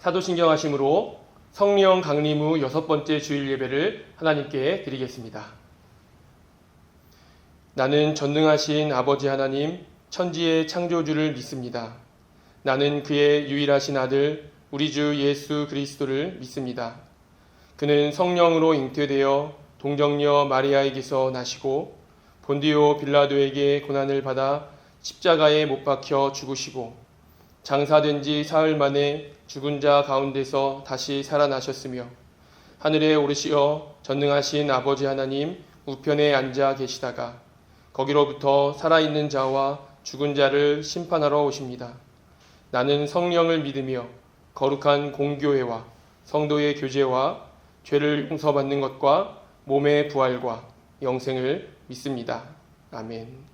사도신경 하심으로 성령 강림 후 6번째 주일 예배를 하나님께 드리겠습니다. 나는 전능하신 아버지 하나님, 천지의 창조주를 믿습니다. 나는 그의 유일하신 아들, 우리 주 예수 그리스도를 믿습니다. 그는 성령으로 잉태되어 동정녀 마리아에게서 나시고 본디오 빌라도에게 고난을 받아 십자가에 못 박혀 죽으시고 장사된 지 사흘 만에 죽은 자 가운데서 다시 살아나셨으며 하늘에 오르시어 전능하신 아버지 하나님 우편에 앉아 계시다가 거기로부터 살아있는 자와 죽은 자를 심판하러 오십니다. 나는 성령을 믿으며 거룩한 공교회와 성도의 교제와 죄를 용서받는 것과 몸의 부활과 영생을 믿습니다. 아멘.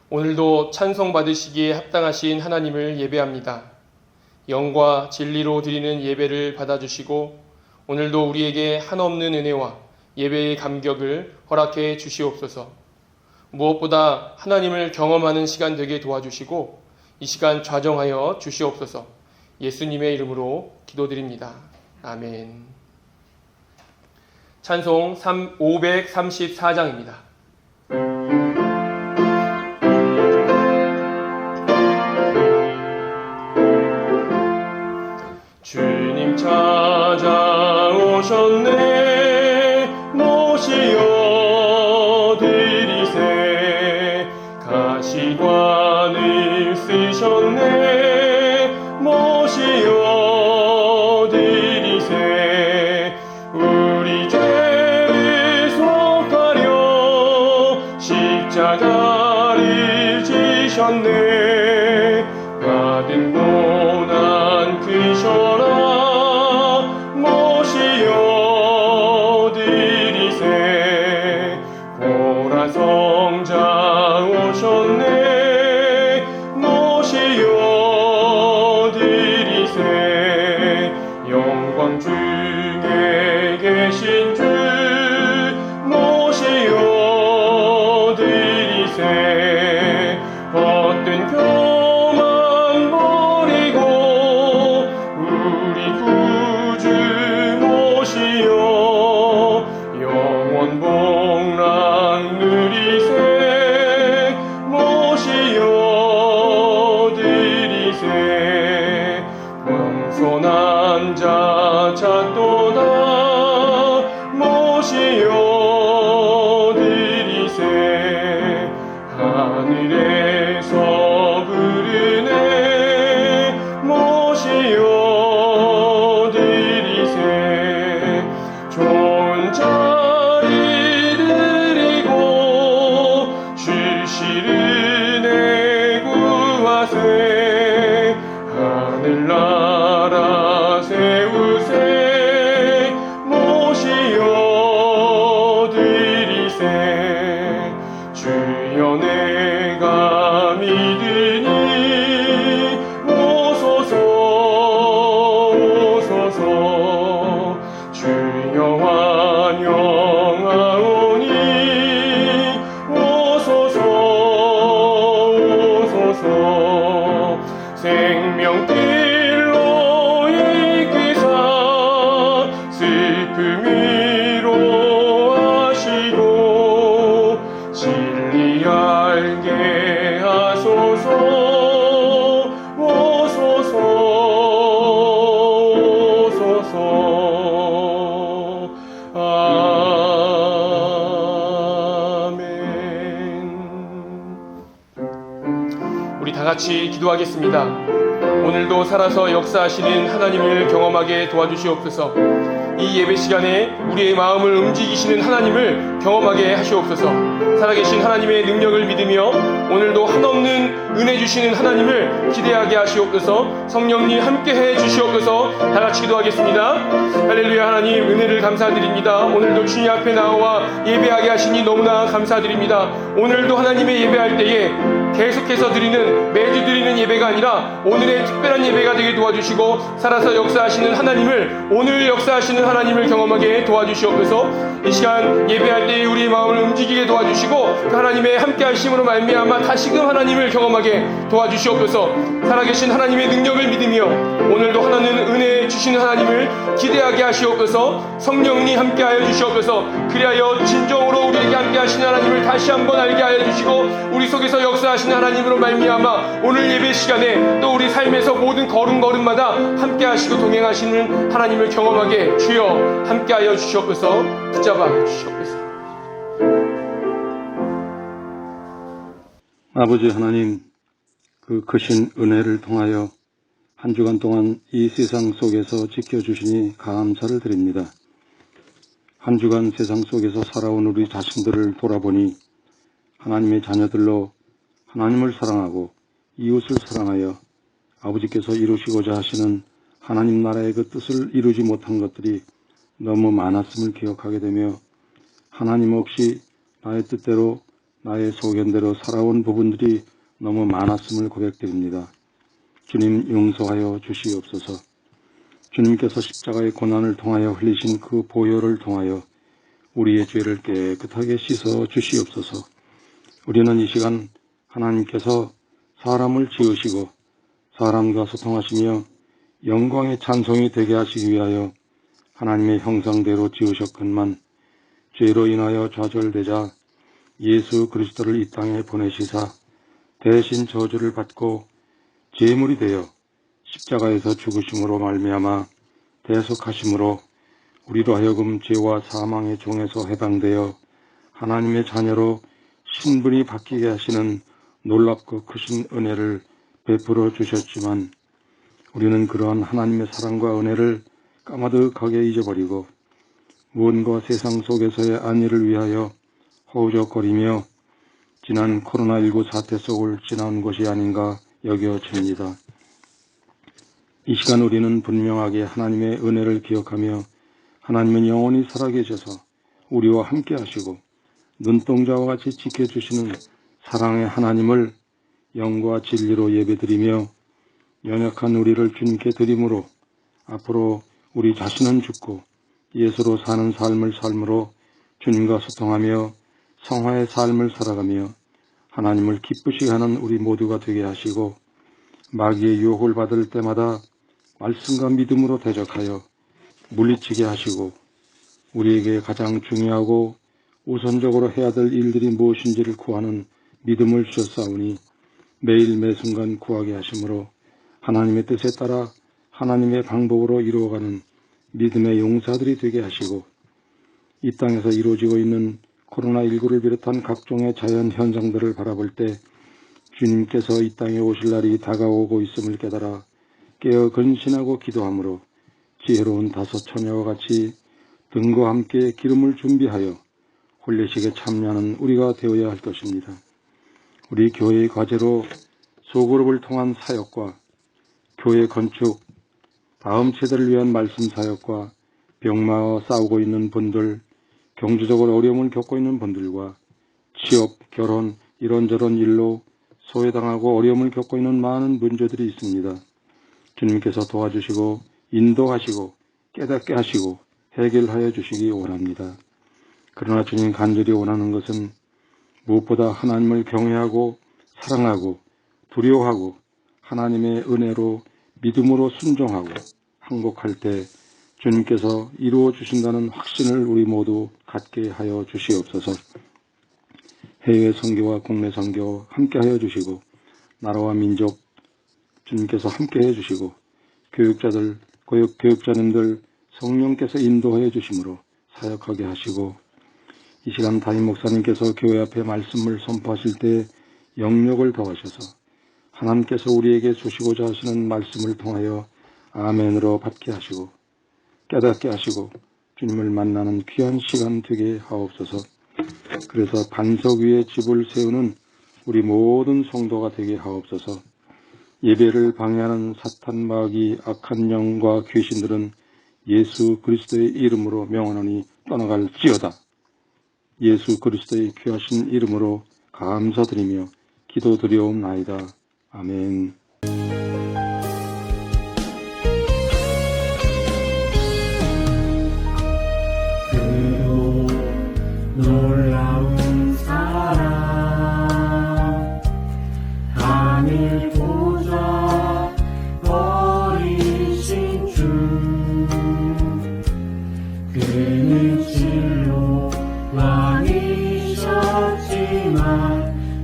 오늘도 찬송 받으시기에 합당하신 하나님을 예배합니다. 영과 진리로 드리는 예배를 받아주시고 오늘도 우리에게 한없는 은혜와 예배의 감격을 허락해 주시옵소서. 무엇보다 하나님을 경험하는 시간 되게 도와주시고 이 시간 좌정하여 주시옵소서. 예수님의 이름으로 기도드립니다. 아멘. 찬송 534장입니다. 주님 찾아오셨네 모시어 드리세 가시관을 쓰셨네 모시어 드리세 우리 죄를 속하려 십자가를 지셨네 받은 고난 크셔라 모시어 드리세 보라 성자 오셨네 모시어 드리세 영광 중에 계신 주 모시어 드리세 헛된 교만 버리고 우리 구주 모시어 영원 복락 누리세 모시어 드리세 겸손한 자 찾도다 모시어 드리세 하늘에서 부르네 모시어 드리세 좋은 자리 드리고 주실 은혜 구하세 하늘나라 세우세 모시어 드리세 주여 내가 믿으니 오소서 오소서 주여 환영하오니 오소서 오소서 생명길로 이끄사 슬픔 위로하시고 진리 알게 하소서 오소서 오소서 아멘. 우리 다 같이 기도하겠습니다. 오늘도 살아서 역사하시는 하나님을 경험하게 도와주시옵소서. 이 예배 시간에 우리의 마음을 움직이시는 하나님을 경험하게 하시옵소서. 살아계신 하나님의 능력을 믿으며 오늘도 한없는 은혜 주시는 하나님을 기대하게 하시옵소서. 성령님 함께해 주시옵소서. 다같이 기도하겠습니다. 할렐루야. 하나님 은혜를 감사드립니다. 오늘도 주님 앞에 나와 예배하게 하시니 너무나 감사드립니다. 오늘도 하나님의 예배할 때에 계속해서 매주 드리는 예배가 아니라 오늘의 특별한 예배가 되게 도와주시고 살아서 역사하시는 하나님을, 오늘 역사하시는 하나님을 경험하게 도와주시옵소서. 이 시간 예배할 때 우리 마음을 움직이게 도와주시고 그 하나님의 함께 하심으로 말미암아 다시금 하나님을 경험하게 도와주시옵소서. 살아계신 하나님의 능력을 믿으며 오늘도 하나는 은혜 주시는 하나님을 기대하게 하시옵소서. 성령이 함께하여 주시옵소서. 그리하여 진정으로 우리에게 함께 하시는 하나님을 다시 한번 알게 하여 주시고 우리 속에서 역사하시는 하나님으로 말미암아 오늘 예배 시간에 또 우리 삶에서 모든 걸음걸음마다 함께 하시고 동행하시는 하나님을 경험하게 주여 함께하여 주시옵소서. 붙잡아 주시옵소서. 아버지 하나님, 그 크신 은혜를 통하여 한 주간 동안 이 세상 속에서 지켜주시니 감사를 드립니다. 한 주간 세상 속에서 살아온 우리 자신들을 돌아보니 하나님의 자녀들로 하나님을 사랑하고 이웃을 사랑하여 아버지께서 이루시고자 하시는 하나님 나라의 그 뜻을 이루지 못한 것들이 너무 많았음을 기억하게 되며 하나님 없이 나의 뜻대로 나의 소견대로 살아온 부분들이 너무 많았음을 고백드립니다. 주님 용서하여 주시옵소서. 주님께서 십자가의 고난을 통하여 흘리신 그 보혈을 통하여 우리의 죄를 깨끗하게 씻어 주시옵소서. 우리는 이 시간 하나님께서 사람을 지으시고 사람과 소통하시며 영광의 찬송이 되게 하시기 위하여 하나님의 형상대로 지으셨건만 죄로 인하여 좌절되자 예수 그리스도를 이 땅에 보내시사 대신 저주를 받고 제물이 되어 십자가에서 죽으심으로 말미암아 대속하심으로 우리로 하여금 죄와 사망의 종에서 해방되어 하나님의 자녀로 신분이 바뀌게 하시는 놀랍고 크신 은혜를 베풀어 주셨지만 우리는 그러한 하나님의 사랑과 은혜를 까마득하게 잊어버리고 무언가 세상 속에서의 안위를 위하여 허우적거리며 지난 코로나19 사태 속을 지나온 것이 아닌가 여겨집니다. 이 시간 우리는 분명하게 하나님의 은혜를 기억하며 하나님은 영원히 살아계셔서 우리와 함께 하시고 눈동자와 같이 지켜주시는 사랑의 하나님을 영과 진리로 예배드리며 연약한 우리를 주님께 드림으로 앞으로 우리 자신은 죽고 예수로 사는 삶을 삶으로 주님과 소통하며 성화의 삶을 살아가며 하나님을 기쁘시게 하는 우리 모두가 되게 하시고 마귀의 유혹을 받을 때마다 말씀과 믿음으로 대적하여 물리치게 하시고 우리에게 가장 중요하고 우선적으로 해야 될 일들이 무엇인지를 구하는 믿음을 주셨사오니 매일 매순간 구하게 하심으로 하나님의 뜻에 따라 하나님의 방법으로 이루어가는 믿음의 용사들이 되게 하시고 이 땅에서 이루어지고 있는 코로나19를 비롯한 각종의 자연 현상들을 바라볼 때 주님께서 이 땅에 오실 날이 다가오고 있음을 깨달아 깨어 근신하고 기도함으로 지혜로운 다섯 처녀와 같이 등과 함께 기름을 준비하여 혼례식에 참여하는 우리가 되어야 할 것입니다. 우리 교회의 과제로 소그룹을 통한 사역과 교회 건축, 다음 세대를 위한 말씀 사역과 병마와 싸우고 있는 분들, 경제적으로 어려움을 겪고 있는 분들과 취업, 결혼, 이런저런 일로 소외당하고 어려움을 겪고 있는 많은 문제들이 있습니다. 주님께서 도와주시고 인도하시고 깨닫게 하시고 해결하여 주시기 원합니다. 그러나 주님 간절히 원하는 것은 무엇보다 하나님을 경외하고 사랑하고 두려워하고 하나님의 은혜로 믿음으로 순종하고 항복할 때 주님께서 이루어 주신다는 확신을 우리 모두 갖게 하여 주시옵소서. 해외 선교와 국내 선교 함께 하여 주시고 나라와 민족 주님께서 함께 해 주시고 교육자들, 교육자님들 성령께서 인도해 주심으로 사역하게 하시고 이 시간 담임 목사님께서 교회 앞에 말씀을 선포하실 때 영역을 더하셔서 하나님께서 우리에게 주시고자 하시는 말씀을 통하여 아멘으로 받게 하시고 깨닫게 하시고 주님을 만나는 귀한 시간 되게 하옵소서. 그래서 반석 위에 집을 세우는 우리 모든 성도가 되게 하옵소서. 예배를 방해하는 사탄 마귀 악한 영과 귀신들은 예수 그리스도의 이름으로 명하노니 떠나갈지어다. 예수 그리스도의 귀하신 이름으로 감사드리며 기도드리옵나이다. 아멘. 놀라운 사랑 하늘 보좌 버리신 주 그는 진로 왕이셨지만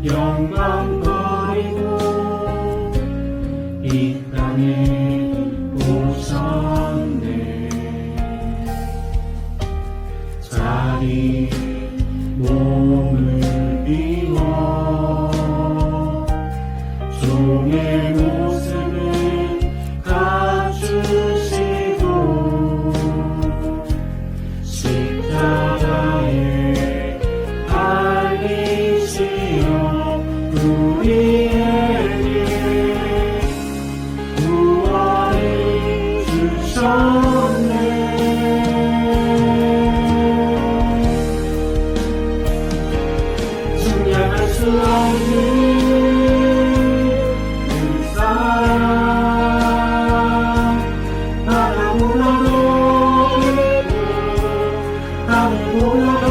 영광 버리고 이 땅에 오셨네. 자기 몸을 비워 종의 모습을 갖추시고 십자가에 달리시어 우리에게 구원을 주셨네. 증량할 수 없는 그 사랑 바다보다도 깊고 하늘보다도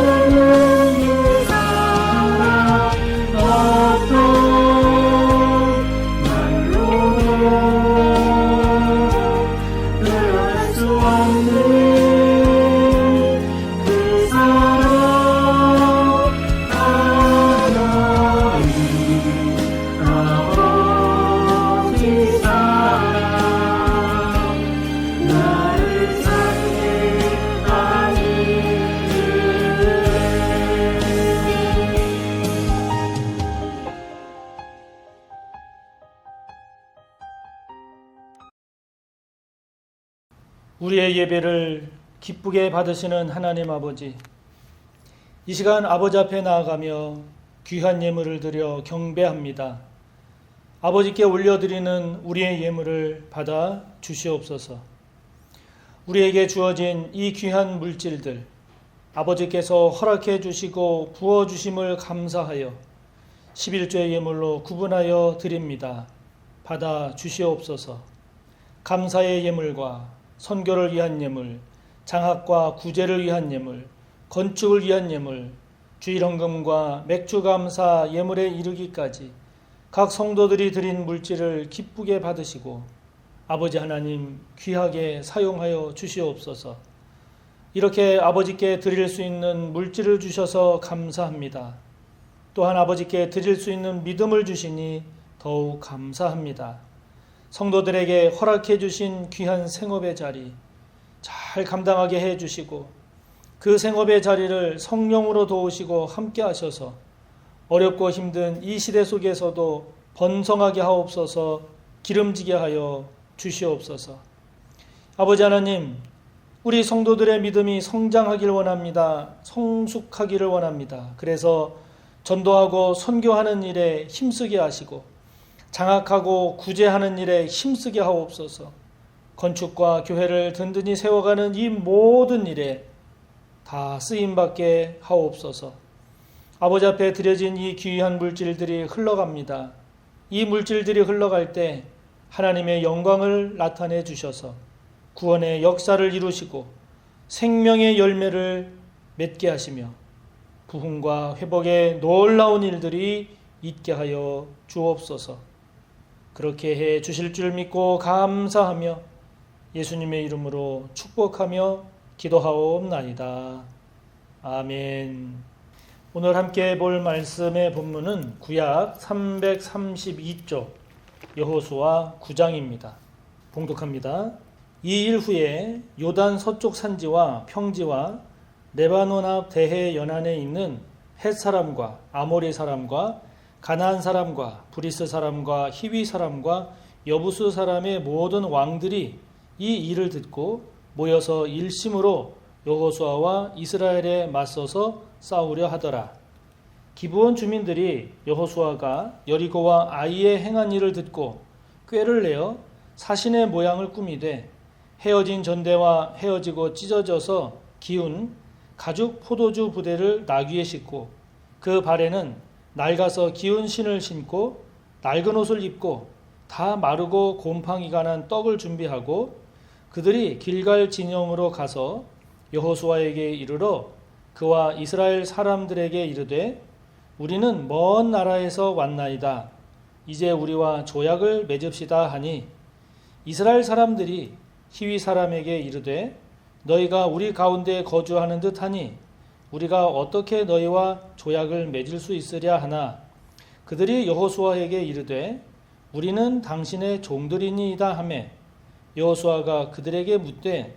넓은 그 사랑 어떤 말로도 표현할 수 없는 그 사랑 우리의 예배를 기쁘게 받으시는 하나님 아버지, 이 시간 아버지 앞에 나아가며 귀한 예물을 드려 경배합니다. 아버지께 올려드리는 우리의 예물을 받아 주시옵소서. 우리에게 주어진 이 귀한 물질들, 아버지께서 허락해 주시고 부어 주심을 감사하여 11조의 예물로 구분하여 드립니다. 받아 주시옵소서. 감사의 예물과 선교를 위한 예물, 장학과 구제를 위한 예물, 건축을 위한 예물, 주일헌금과 맥주감사 예물에 이르기까지 각 성도들이 드린 물질을 기쁘게 받으시고 아버지 하나님 귀하게 사용하여 주시옵소서. 이렇게 아버지께 드릴 수 있는 물질을 주셔서 감사합니다. 또한 아버지께 드릴 수 있는 믿음을 주시니 더욱 감사합니다. 성도들에게 허락해 주신 귀한 생업의 자리 잘 감당하게 해 주시고 그 생업의 자리를 성령으로 도우시고 함께 하셔서 어렵고 힘든 이 시대 속에서도 번성하게 하옵소서. 기름지게 하여 주시옵소서. 아버지 하나님, 우리 성도들의 믿음이 성장하길 원합니다. 성숙하기를 원합니다. 그래서 전도하고 선교하는 일에 힘쓰게 하시고 장악하고 구제하는 일에 힘쓰게 하옵소서. 건축과 교회를 든든히 세워가는 이 모든 일에 다 쓰임받게 하옵소서. 아버지 앞에 드려진 이 귀한 물질들이 흘러갑니다. 이 물질들이 흘러갈 때 하나님의 영광을 나타내 주셔서 구원의 역사를 이루시고 생명의 열매를 맺게 하시며 부흥과 회복의 놀라운 일들이 있게 하여 주옵소서. 그렇게 해 주실 줄 믿고 감사하며 예수님의 이름으로 축복하며 기도하옵나이다. 아멘. 오늘 함께 볼 말씀의 본문은 구약 332쪽 여호수아 9장입니다. 봉독합니다. 이 일 후에 요단 서쪽 산지와 평지와 레바논 앞 대해 연안에 있는 헷 사람과 아모리 사람과 가나안 사람과 브리스 사람과 히위 사람과 여부수 사람의 모든 왕들이 이 일을 듣고 모여서 일심으로 여호수아와 이스라엘에 맞서서 싸우려 하더라. 기브온 주민들이 여호수아가 여리고와 아이에 행한 일을 듣고 꾀를 내어 사신의 모양을 꾸미되 헤어진 전대와 헤어지고 찢어져서 기운 가죽 포도주 부대를 나귀에 싣고 그 발에는 낡아서 기운 신을 신고 낡은 옷을 입고 다 마르고 곰팡이가 난 떡을 준비하고 그들이 길갈 진영으로 가서 여호수아에게 이르러 그와 이스라엘 사람들에게 이르되 우리는 먼 나라에서 왔나이다. 이제 우리와 조약을 맺읍시다 하니 이스라엘 사람들이 히위 사람에게 이르되 너희가 우리 가운데 거주하는 듯하니 우리가 어떻게 너희와 조약을 맺을 수 있으랴 하나 그들이 여호수아에게 이르되 우리는 당신의 종들이니이다 하매 여호수아가 그들에게 묻되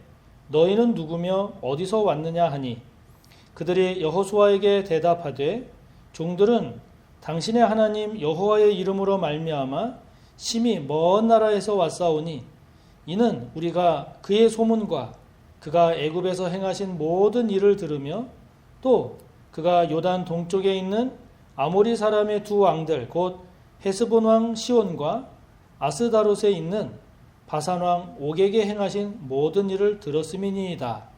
너희는 누구며 어디서 왔느냐 하니 그들이 여호수아에게 대답하되 종들은 당신의 하나님 여호와의 이름으로 말미암아 심히 먼 나라에서 왔사오니 이는 우리가 그의 소문과 그가 애굽에서 행하신 모든 일을 들으며 또 그가 요단 동쪽에 있는 아모리 사람의 두 왕들 곧 헤스본 왕 시온과 아스다롯에 있는 바산 왕 옥에게 행하신 모든 일을 들었음이니이다.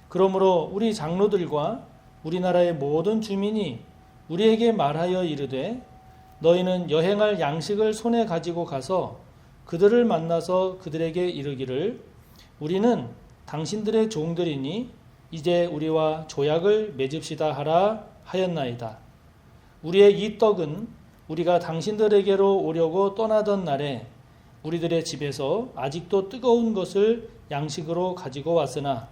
그러므로 우리 장로들과 우리나라의 모든 주민이 우리에게 말하여 이르되 너희는 여행할 양식을 손에 가지고 가서 그들을 만나서 그들에게 이르기를 우리는 당신들의 종들이니 이제 우리와 조약을 맺읍시다 하라 하였나이다. 우리의 이 떡은 우리가 당신들에게로 오려고 떠나던 날에 우리들의 집에서 아직도 뜨거운 것을 양식으로 가지고 왔으나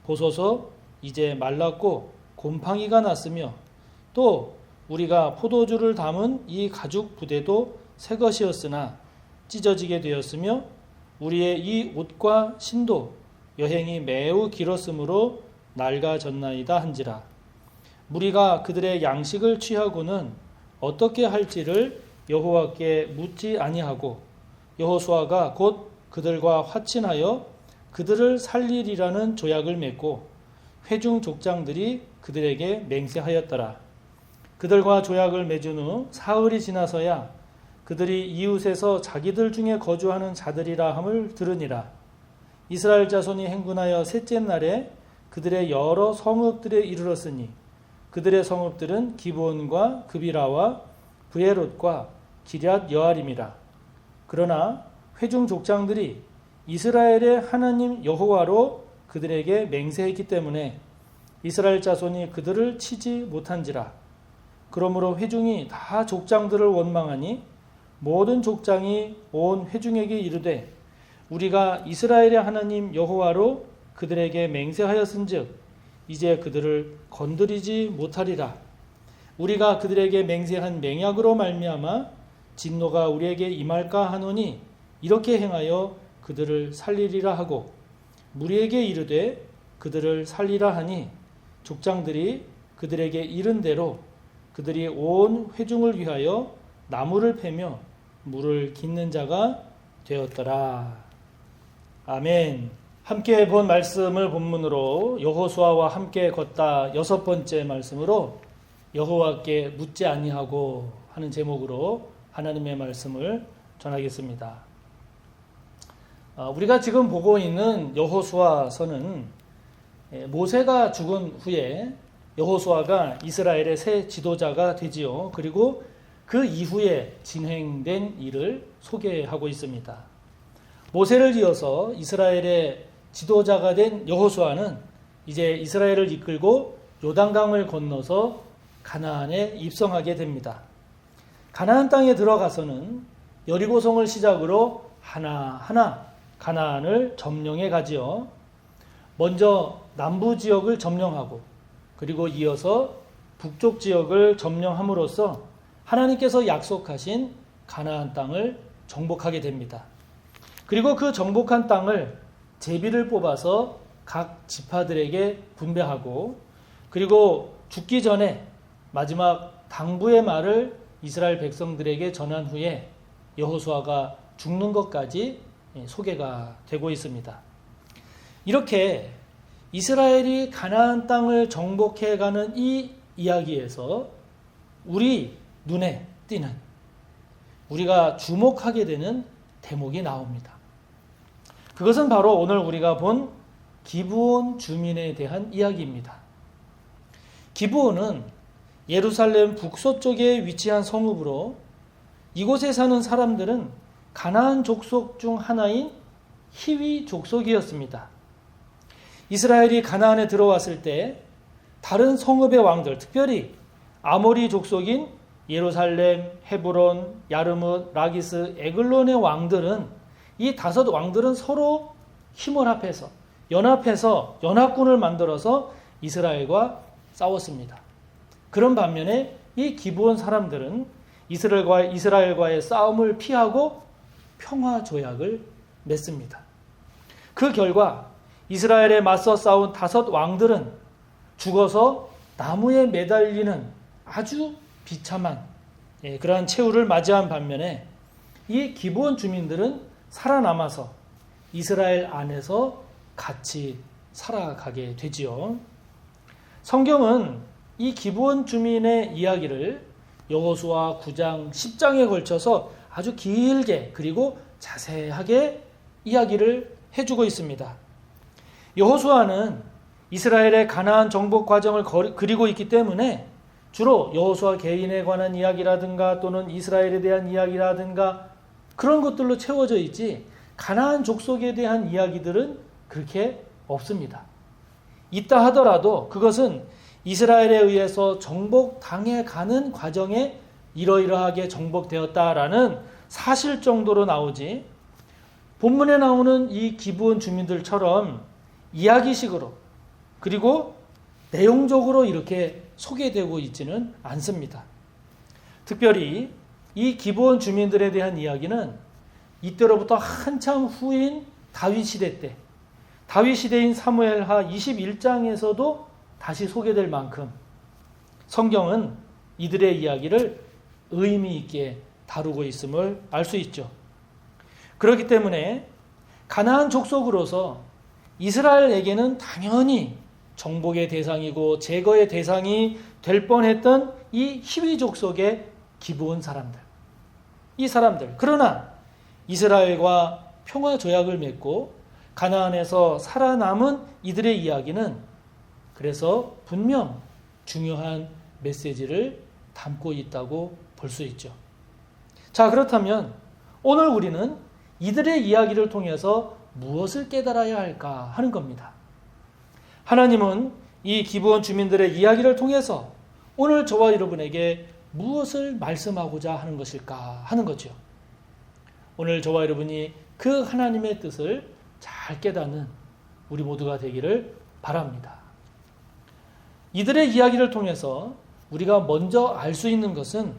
보소서 이제 말랐고 곰팡이가 났으며 또 우리가 포도주를 담은 이 가죽 부대도 새 것이었으나 찢어지게 되었으며 우리의 이 옷과 신도 여행이 매우 길었으므로 낡아졌나이다 한지라. 무리가 그들의 양식을 취하고는 어떻게 할지를 여호와께 묻지 아니하고 여호수아가 곧 그들과 화친하여 그들을 살리리라는 조약을 맺고 회중 족장들이 그들에게 맹세하였더라. 그들과 조약을 맺은 후 사흘이 지나서야 그들이 이웃에서 자기들 중에 거주하는 자들이라 함을 들으니라. 이스라엘 자손이 행군하여 셋째 날에 그들의 여러 성읍들에 이르렀으니 그들의 성읍들은 기브온과 그비라와 브에롯과 기럇 여아림이라. 그러나 회중 족장들이 이스라엘의 하나님 여호와로 그들에게 맹세했기 때문에 이스라엘 자손이 그들을 치지 못한지라. 그러므로 회중이 다 족장들을 원망하니 모든 족장이 온 회중에게 이르되 우리가 이스라엘의 하나님 여호와로 그들에게 맹세하였은즉 이제 그들을 건드리지 못하리라. 우리가 그들에게 맹세한 맹약으로 말미암아 진노가 우리에게 임할까 하노니 이렇게 행하여 그들을 살리리라 하고 무리에게 이르되 그들을 살리라 하니 족장들이 그들에게 이른 대로 그들이 온 회중을 위하여 나무를 패며 물을 깃는 자가 되었더라. 아멘. 함께 본 말씀을 본문으로 여호수아와 함께 걷다 6번째 말씀으로 여호와께 묻지 아니하고 하는 제목으로 하나님의 말씀을 전하겠습니다. 우리가 지금 보고 있는 여호수아서는 모세가 죽은 후에 여호수아가 이스라엘의 새 지도자가 되지요. 그리고 그 이후에 진행된 일을 소개하고 있습니다. 모세를 이어서 이스라엘의 지도자가 된 여호수아는 이제 이스라엘을 이끌고 요단강을 건너서 가나안에 입성하게 됩니다. 가나안 땅에 들어가서는 여리고성을 시작으로 하나하나 가나안을 점령해 가지요. 먼저 남부 지역을 점령하고 그리고 이어서 북쪽 지역을 점령함으로써 하나님께서 약속하신 가나안 땅을 정복하게 됩니다. 그리고 그 정복한 땅을 제비를 뽑아서 각 지파들에게 분배하고, 그리고 죽기 전에 마지막 당부의 말을 이스라엘 백성들에게 전한 후에 여호수아가 죽는 것까지 소개가 되고 있습니다. 이렇게 이스라엘이 가나안 땅을 정복해가는 이 이야기에서 우리 눈에 띄는, 우리가 주목하게 되는 대목이 나옵니다. 그것은 바로 오늘 우리가 본 기브온 주민에 대한 이야기입니다. 기브온은 예루살렘 북서쪽에 위치한 성읍으로 이곳에 사는 사람들은 가나안 족속 중 하나인 히위 족속이었습니다. 이스라엘이 가나안에 들어왔을 때 다른 성읍의 왕들, 특별히 아모리 족속인 예루살렘, 헤브론, 야르뭇, 라기스, 에글론의 왕들은, 이 5 왕들은 서로 힘을 합해서 연합해서 연합군을 만들어서 이스라엘과 싸웠습니다. 그런 반면에 이 기브온 사람들은 이스라엘과의 싸움을 피하고 평화 조약을 맺습니다. 그 결과 이스라엘에 맞서 싸운 5 왕들은 죽어서 나무에 매달리는 아주 비참한 그러한 최후를 맞이한 반면에 이 기브온 주민들은 살아남아서 이스라엘 안에서 같이 살아가게 되지요. 성경은 이 기브온 주민의 이야기를 여호수아 9장, 10장에 걸쳐서 아주 길게 그리고 자세하게 이야기를 해주고 있습니다. 여호수아는 이스라엘의 가나안 정복 과정을 그리고 있기 때문에 주로 여호수아 개인에 관한 이야기라든가 또는 이스라엘에 대한 이야기라든가 그런 것들로 채워져 있지, 가나안 족속에 대한 이야기들은 그렇게 없습니다. 있다 하더라도 그것은 이스라엘에 의해서 정복당해 가는 과정에 이러이러하게 정복되었다라는 사실 정도로 나오지, 본문에 나오는 이 기브온 주민들처럼 이야기식으로 그리고 내용적으로 이렇게 소개되고 있지는 않습니다. 특별히 이 기브온 주민들에 대한 이야기는 이때로부터 한참 후인 다윗 시대 때, 다윗 시대인 사무엘하 21장에서도 다시 소개될 만큼 성경은 이들의 이야기를 의미 있게 다루고 있음을 알 수 있죠. 그렇기 때문에 가나안 족속으로서 이스라엘에게는 당연히 정복의 대상이고 제거의 대상이 될 뻔했던 이 히위 족속의 기브온 사람들, 이 사람들, 그러나 이스라엘과 평화 조약을 맺고 가나안에서 살아남은 이들의 이야기는 그래서 분명 중요한 메시지를 담고 있다고 볼 수 있죠. 자, 그렇다면 오늘 우리는 이들의 이야기를 통해서 무엇을 깨달아야 할까 하는 겁니다. 하나님은 이 기브온 주민들의 이야기를 통해서 오늘 저와 여러분에게 무엇을 말씀하고자 하는 것일까 하는 거죠. 오늘 저와 여러분이 그 하나님의 뜻을 잘 깨닫는 우리 모두가 되기를 바랍니다. 이들의 이야기를 통해서 우리가 먼저 알 수 있는 것은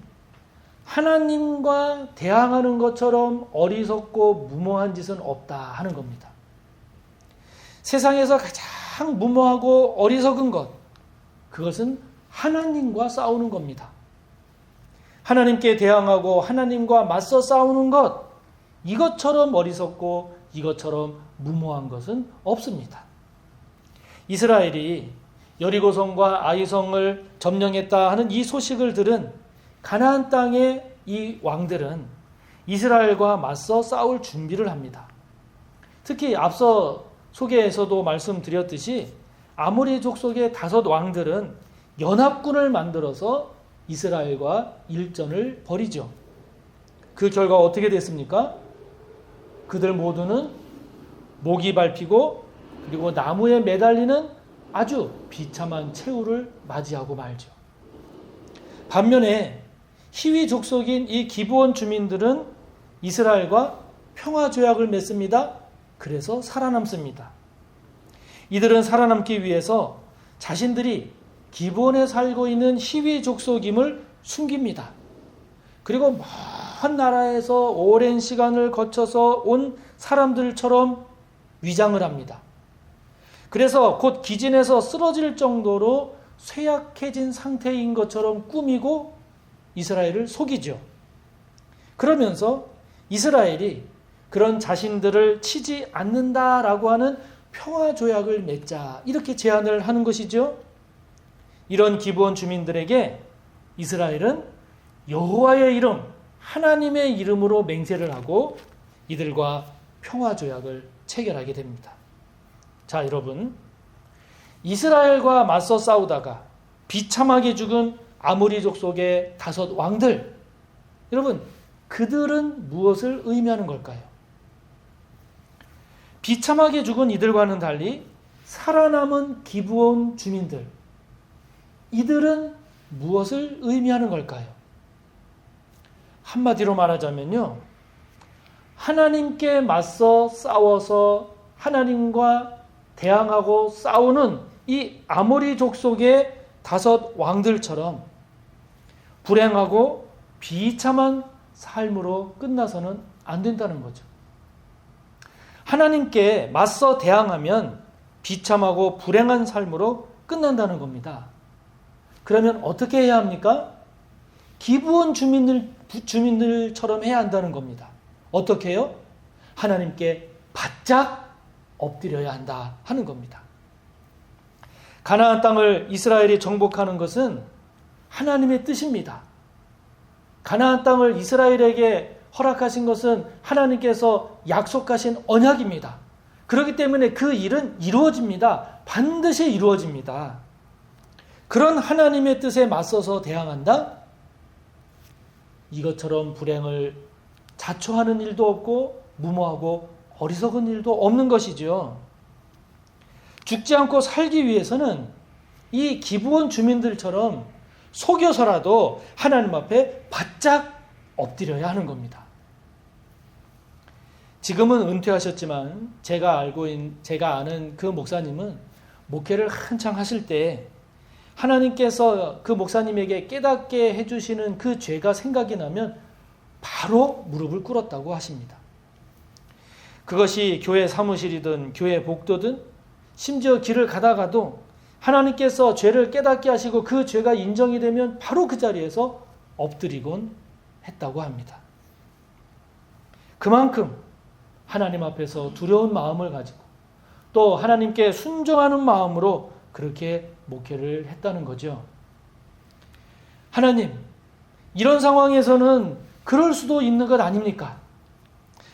하나님과 대항하는 것처럼 어리석고 무모한 짓은 없다 하는 겁니다. 세상에서 가장 무모하고 어리석은 것, 그것은 하나님과 싸우는 겁니다. 하나님께 대항하고 하나님과 맞서 싸우는 것, 이것처럼 어리석고 이것처럼 무모한 것은 없습니다. 이스라엘이 여리고성과 아이성을 점령했다 하는 이 소식을 들은 가나안 땅의 이 왕들은 이스라엘과 맞서 싸울 준비를 합니다. 특히 앞서 소개에서도 말씀드렸듯이 아모리 족속의 5 왕들은 연합군을 만들어서 이스라엘과 일전을 벌이죠. 그 결과 어떻게 됐습니까? 그들 모두는 목이 밟히고 그리고 나무에 매달리는 아주 비참한 최후를 맞이하고 말죠. 반면에 히위 족속인 이 기브온 주민들은 이스라엘과 평화 조약을 맺습니다. 그래서 살아남습니다. 이들은 살아남기 위해서 자신들이 기브온에 살고 있는 히위 족속임을 숨깁니다. 그리고 먼 나라에서 오랜 시간을 거쳐서 온 사람들처럼 위장을 합니다. 그래서 곧 기진에서 쓰러질 정도로 쇠약해진 상태인 것처럼 꾸미고 이스라엘을 속이죠. 그러면서 이스라엘이 그런 자신들을 치지 않는다라고 하는 평화조약을 맺자 이렇게 제안을 하는 것이죠. 이런 기브온 주민들에게 이스라엘은 여호와의 이름, 하나님의 이름으로 맹세를 하고 이들과 평화조약을 체결하게 됩니다. 자, 여러분, 이스라엘과 맞서 싸우다가 비참하게 죽은 아모리 족속의 5 왕들, 여러분, 그들은 무엇을 의미하는 걸까요? 비참하게 죽은 이들과는 달리 살아남은 기브온 주민들, 이들은 무엇을 의미하는 걸까요? 한마디로 말하자면요, 하나님께 맞서 싸워서 하나님과 대항하고 싸우는 이 아모리 족속의 5 왕들처럼 불행하고 비참한 삶으로 끝나서는 안 된다는 거죠. 하나님께 맞서 대항하면 비참하고 불행한 삶으로 끝난다는 겁니다. 그러면 어떻게 해야 합니까? 기브온 주민들처럼 해야 한다는 겁니다. 어떻게 해요? 하나님께 바짝 엎드려야 한다 하는 겁니다. 가나안 땅을 이스라엘이 정복하는 것은 하나님의 뜻입니다. 가나안 땅을 이스라엘에게 허락하신 것은 하나님께서 약속하신 언약입니다. 그렇기 때문에 그 일은 이루어집니다. 반드시 이루어집니다. 그런 하나님의 뜻에 맞서서 대항한다? 이것처럼 불행을 자초하는 일도 없고 무모하고 어리석은 일도 없는 것이죠. 죽지 않고 살기 위해서는 이 기브온 주민들처럼 속여서라도 하나님 앞에 바짝 엎드려야 하는 겁니다. 지금은 은퇴하셨지만 제가 아는 그 목사님은 목회를 한창 하실 때 하나님께서 그 목사님에게 깨닫게 해주시는 그 죄가 생각이 나면 바로 무릎을 꿇었다고 하십니다. 그것이 교회 사무실이든 교회 복도든 심지어 길을 가다가도 하나님께서 죄를 깨닫게 하시고 그 죄가 인정이 되면 바로 그 자리에서 엎드리곤 했다고 합니다. 그만큼 하나님 앞에서 두려운 마음을 가지고 또 하나님께 순종하는 마음으로 그렇게 목회를 했다는 거죠. 하나님, 이런 상황에서는 그럴 수도 있는 것 아닙니까?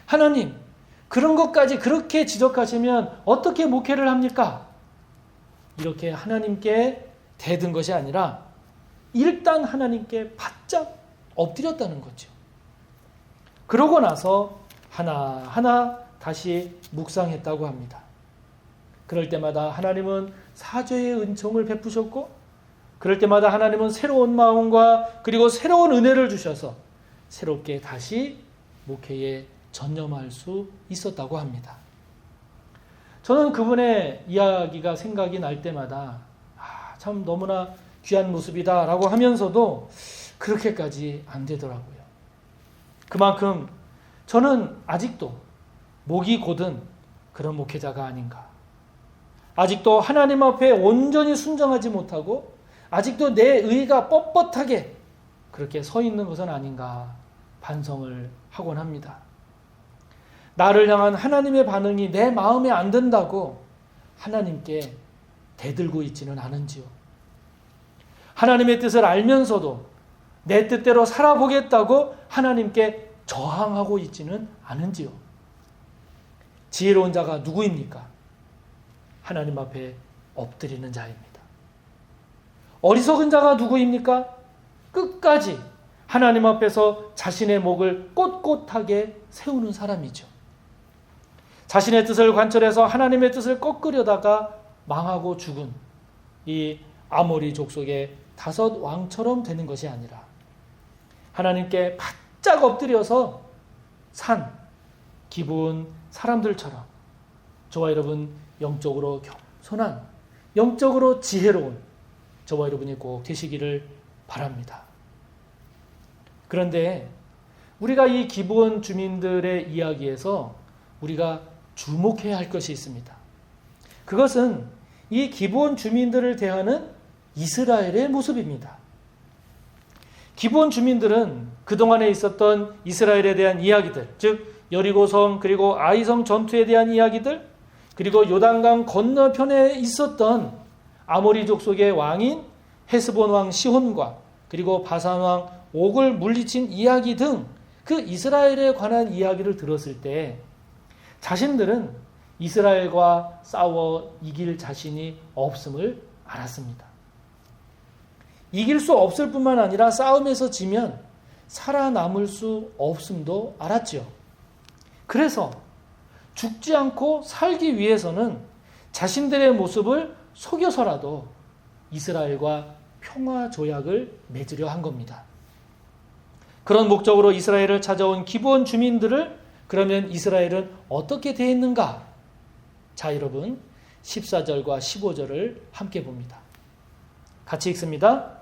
하나님, 그런 것까지 그렇게 지적하시면 어떻게 목회를 합니까? 이렇게 하나님께 대든 것이 아니라 일단 하나님께 바짝 엎드렸다는 거죠. 그러고 나서 하나하나 다시 묵상했다고 합니다. 그럴 때마다 하나님은 사죄의 은총을 베푸셨고 그럴 때마다 하나님은 새로운 마음과 그리고 새로운 은혜를 주셔서 새롭게 다시 목회에 전념할 수 있었다고 합니다. 저는 그분의 이야기가 생각이 날 때마다 참 너무나 귀한 모습이다라고 하면서도 그렇게까지 안 되더라고요. 그만큼 저는 아직도 목이 곧은 그런 목회자가 아닌가. 아직도 하나님 앞에 온전히 순종하지 못하고 아직도 내 의가 뻣뻣하게 그렇게 서 있는 것은 아닌가 반성을 하곤 합니다. 나를 향한 하나님의 반응이 내 마음에 안 든다고 하나님께 대들고 있지는 않은지요. 하나님의 뜻을 알면서도 내 뜻대로 살아보겠다고 하나님께 저항하고 있지는 않은지요. 지혜로운 자가 누구입니까? 하나님 앞에 엎드리는 자입니다. 어리석은 자가 누구입니까? 끝까지 하나님 앞에서 자신의 목을 꼿꼿하게 세우는 사람이죠. 자신의 뜻을 관철해서 하나님의 뜻을 꺾으려다가 망하고 죽은 이 아모리 족속의 5 왕처럼 되는 것이 아니라 하나님께 바짝 엎드려서 산 기브온 사람들처럼 저와 여러분 영적으로 겸손한 영적으로 지혜로운 저와 여러분이 꼭 되시기를 바랍니다. 그런데 우리가 이 기브온 주민들의 이야기에서 우리가 주목해야 할 것이 있습니다. 그것은 이 기브온 주민들을 대하는 이스라엘의 모습입니다. 기브온 주민들은 그동안에 있었던 이스라엘에 대한 이야기들, 즉 여리고성 그리고 아이성 전투에 대한 이야기들, 그리고 요단강 건너편에 있었던 아모리 족속의 왕인 헤스본 왕 시혼과 그리고 바산 왕 옥을 물리친 이야기 등 그 이스라엘에 관한 이야기를 들었을 때 자신들은 이스라엘과 싸워 이길 자신이 없음을 알았습니다. 이길 수 없을 뿐만 아니라 싸움에서 지면 살아남을 수 없음도 알았죠. 그래서 죽지 않고 살기 위해서는 자신들의 모습을 속여서라도 이스라엘과 평화 조약을 맺으려 한 겁니다. 그런 목적으로 이스라엘을 찾아온 기브온 주민들을 그러면 이스라엘은 어떻게 대했는가? 자, 여러분 14절과 15절을 함께 봅니다. 같이 읽습니다.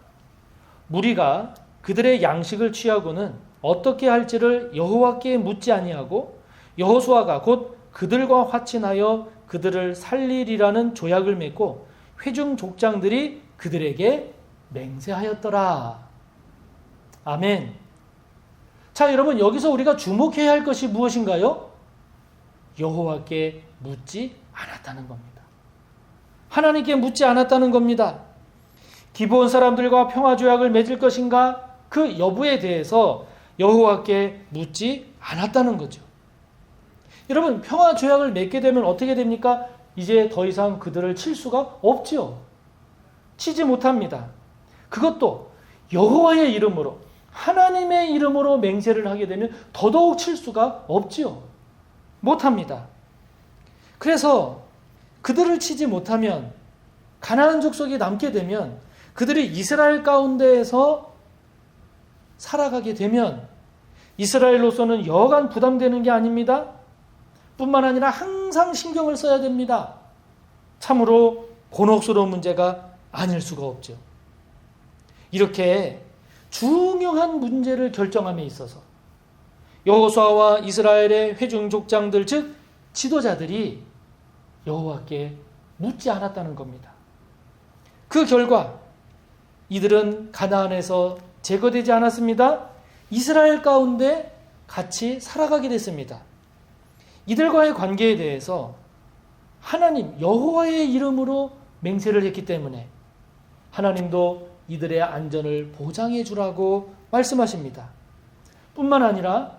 무리가 그들의 양식을 취하고는 어떻게 할지를 여호와께 묻지 아니하고 여호수아가 곧 그들과 화친하여 그들을 살리리라는 조약을 맺고 회중 족장들이 그들에게 맹세하였더라. 아멘. 자, 여러분 여기서 우리가 주목해야 할 것이 무엇인가요? 여호와께 묻지 않았다는 겁니다. 하나님께 묻지 않았다는 겁니다. 기브온 사람들과 평화 조약을 맺을 것인가? 그 여부에 대해서 여호와께 묻지 않았다는 거죠. 여러분 평화 조약을 맺게 되면 어떻게 됩니까? 이제 더 이상 그들을 칠 수가 없지요. 치지 못합니다. 그것도 여호와의 이름으로 하나님의 이름으로 맹세를 하게 되면 더더욱 칠 수가 없지요. 못합니다. 그래서 그들을 치지 못하면 가나안 족속이 남게 되면 그들이 이스라엘 가운데에서 살아가게 되면 이스라엘로서는 여간 부담되는 게 아닙니다. 뿐만 아니라 항상 신경을 써야 됩니다. 참으로 곤혹스러운 문제가 아닐 수가 없죠. 이렇게 중요한 문제를 결정함에 있어서 여호수아와 이스라엘의 회중 족장들 즉 지도자들이 여호와께 묻지 않았다는 겁니다. 그 결과 이들은 가나안에서 제거되지 않았습니다. 이스라엘 가운데 같이 살아가게 됐습니다. 이들과의 관계에 대해서 하나님 여호와의 이름으로 맹세를 했기 때문에 하나님도 이들의 안전을 보장해 주라고 말씀하십니다. 뿐만 아니라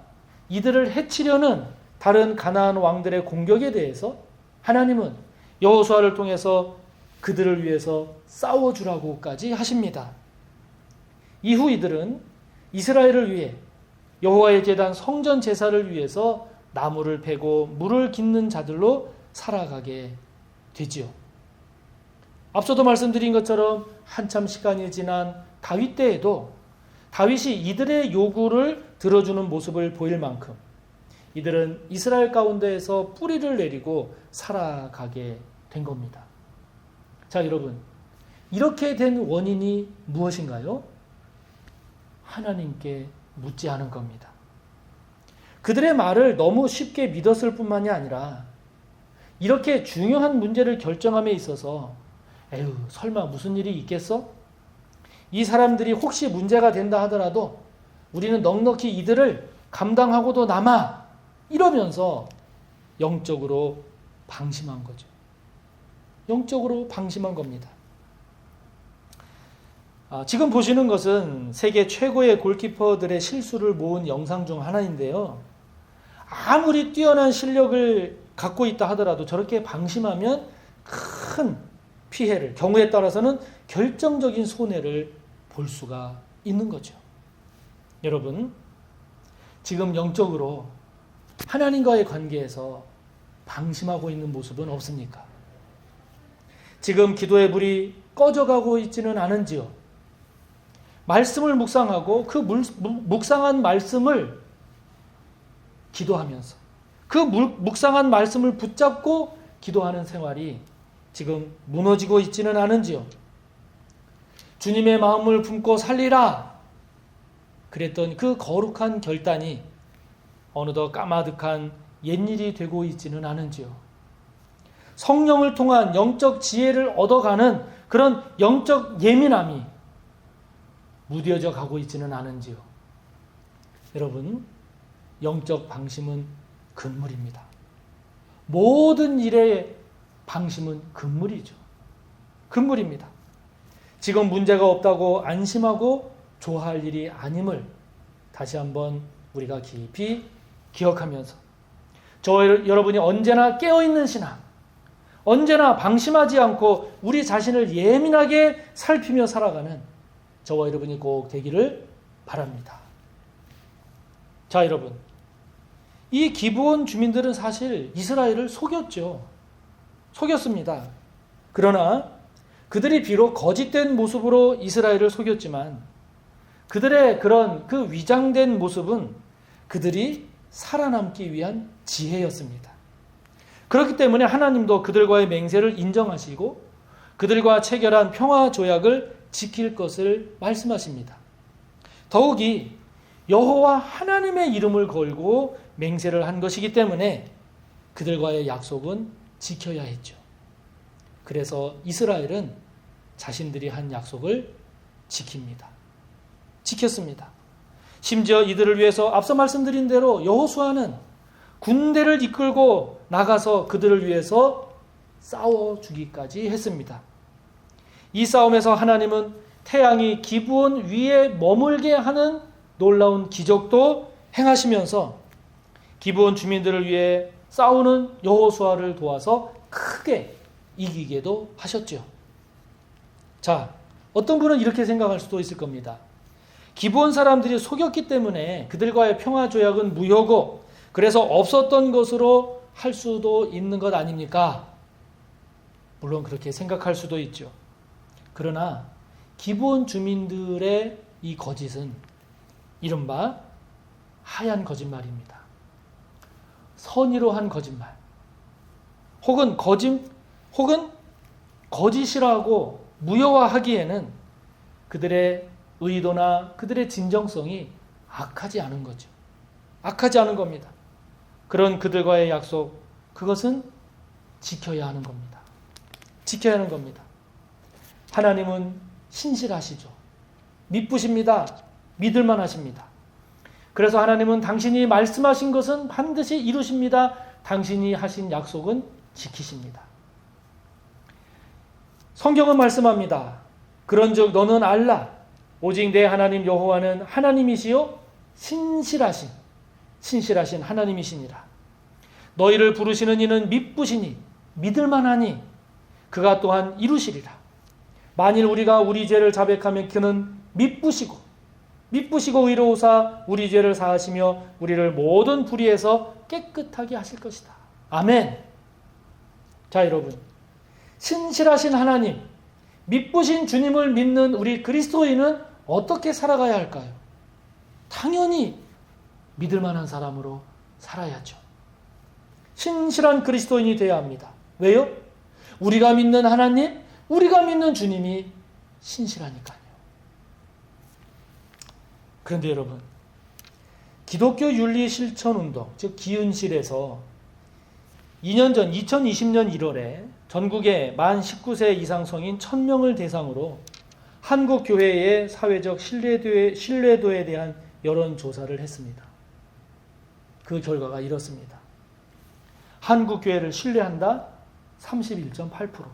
이들을 해치려는 다른 가나안 왕들의 공격에 대해서 하나님은 여호수아를 통해서 그들을 위해서 싸워주라고까지 하십니다. 이후 이들은 이스라엘을 위해 여호와의 제단 성전 제사를 위해서 나무를 베고 물을 깃는 자들로 살아가게 되지요. 앞서도 말씀드린 것처럼 한참 시간이 지난 다윗 때에도 다윗이 이들의 요구를 들어주는 모습을 보일 만큼 이들은 이스라엘 가운데에서 뿌리를 내리고 살아가게 된 겁니다. 자, 여러분, 이렇게 된 원인이 무엇인가요? 하나님께 묻지 않은 겁니다. 그들의 말을 너무 쉽게 믿었을 뿐만이 아니라 이렇게 중요한 문제를 결정함에 있어서 에휴, 설마 무슨 일이 있겠어? 이 사람들이 혹시 문제가 된다 하더라도 우리는 넉넉히 이들을 감당하고도 남아 이러면서 영적으로 방심한 거죠. 영적으로 방심한 겁니다. 지금 보시는 것은 세계 최고의 골키퍼들의 실수를 모은 영상 중 하나인데요. 아무리 뛰어난 실력을 갖고 있다 하더라도 저렇게 방심하면 큰 피해를, 경우에 따라서는 결정적인 손해를 볼 수가 있는 거죠. 여러분, 지금 영적으로 하나님과의 관계에서 방심하고 있는 모습은 없습니까? 지금 기도의 불이 꺼져가고 있지는 않은지요? 말씀을 묵상하고 그 묵상한 말씀을 기도하면서 그 묵상한 말씀을 붙잡고 기도하는 생활이 지금 무너지고 있지는 않은지요? 주님의 마음을 품고 살리라. 그랬던 그 거룩한 결단이 어느덧 까마득한 옛일이 되고 있지는 않은지요. 성령을 통한 영적 지혜를 얻어가는 그런 영적 예민함이 무뎌져 가고 있지는 않은지요. 여러분, 영적 방심은 금물입니다. 모든 일의 방심은 금물이죠. 금물입니다. 지금 문제가 없다고 안심하고 좋아할 일이 아님을 다시 한번 우리가 깊이 기억하면서 여러분이 언제나 깨어있는 신앙, 언제나 방심하지 않고 우리 자신을 예민하게 살피며 살아가는 저와 여러분이 꼭 되기를 바랍니다. 자, 여러분, 이 기브온 주민들은 사실 이스라엘을 속였죠. 속였습니다. 그러나 그들이 비록 거짓된 모습으로 이스라엘을 속였지만 그들의 그런 그 위장된 모습은 그들이 살아남기 위한 지혜였습니다. 그렇기 때문에 하나님도 그들과의 맹세를 인정하시고 그들과 체결한 평화 조약을 지킬 것을 말씀하십니다. 더욱이 여호와 하나님의 이름을 걸고 맹세를 한 것이기 때문에 그들과의 약속은 지켜야 했죠. 그래서 이스라엘은 자신들이 한 약속을 지킵니다. 지켰습니다. 심지어 이들을 위해서 앞서 말씀드린 대로 여호수아는 군대를 이끌고 나가서 그들을 위해서 싸워주기까지 했습니다. 이 싸움에서 하나님은 태양이 기브온 위에 머물게 하는 놀라운 기적도 행하시면서 기브온 주민들을 위해 싸우는 여호수아를 도와서 크게 이기게도 하셨죠. 자, 어떤 분은 이렇게 생각할 수도 있을 겁니다. 기브온 사람들이 속였기 때문에 그들과의 평화 조약은 무효고 그래서 없었던 것으로 할 수도 있는 것 아닙니까? 물론 그렇게 생각할 수도 있죠. 그러나 기브온 주민들의 이 거짓은 이른바 하얀 거짓말입니다. 선의로 한 거짓말, 혹은 거짓이라고 무효화하기에는 그들의 의도나 그들의 진정성이 악하지 않은 거죠. 악하지 않은 겁니다. 그런 그들과의 약속, 그것은 지켜야 하는 겁니다. 지켜야 하는 겁니다. 하나님은 신실하시죠. 미쁘십니다. 믿을만 하십니다. 그래서 하나님은 당신이 말씀하신 것은 반드시 이루십니다. 당신이 하신 약속은 지키십니다. 성경은 말씀합니다. 그런즉 너는 알라. 오직 내 하나님 여호와는 하나님이시요 신실하신 하나님이시니라. 너희를 부르시는 이는 미쁘시니 믿을만하니 그가 또한 이루시리라. 만일 우리가 우리 죄를 자백하면 그는 미쁘시고 의로우사 우리 죄를 사하시며 우리를 모든 불의에서 깨끗하게 하실 것이다. 아멘. 자, 여러분, 신실하신 하나님, 미쁘신 주님을 믿는 우리 그리스도인은 어떻게 살아가야 할까요? 당연히 믿을 만한 사람으로 살아야죠. 신실한 그리스도인이 되어야 합니다. 왜요? 우리가 믿는 하나님, 우리가 믿는 주님이 신실하니까요. 그런데 여러분, 기독교 윤리 실천 운동, 즉 기윤실에서 2년 전 2020년 1월에 전국의 만 19세 이상 성인 1000명을 대상으로 한국 교회의 사회적 신뢰도에 대한 여론조사를 했습니다. 그 결과가 이렇습니다. 한국 교회를 신뢰한다 31.8%,